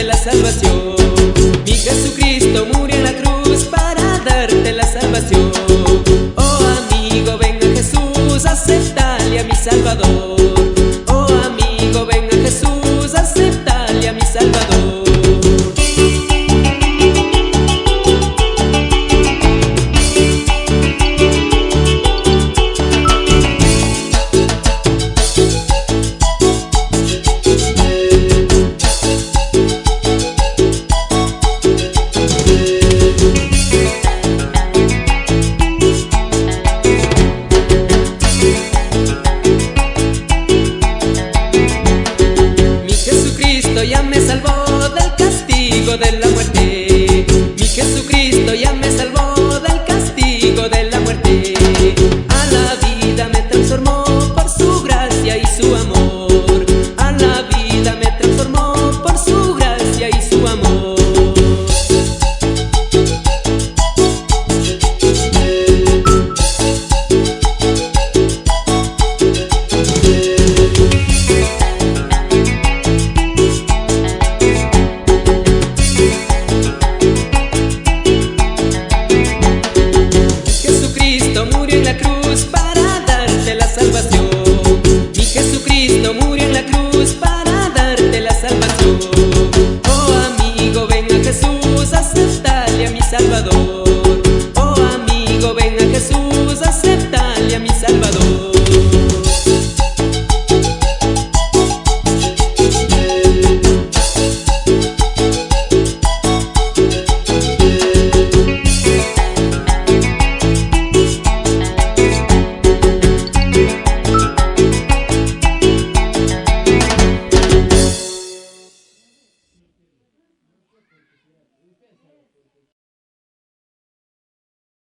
la salvación. Mi Jesucristo murió en la cruz para darte la salvación. Oh amigo, ven a Jesús, aceptale a mi Salvador. Oh amigo, ven a Jesús, aceptale a mi Salvador. Ya me salvó del castigo de la muerte. Mi Jesucristo ya me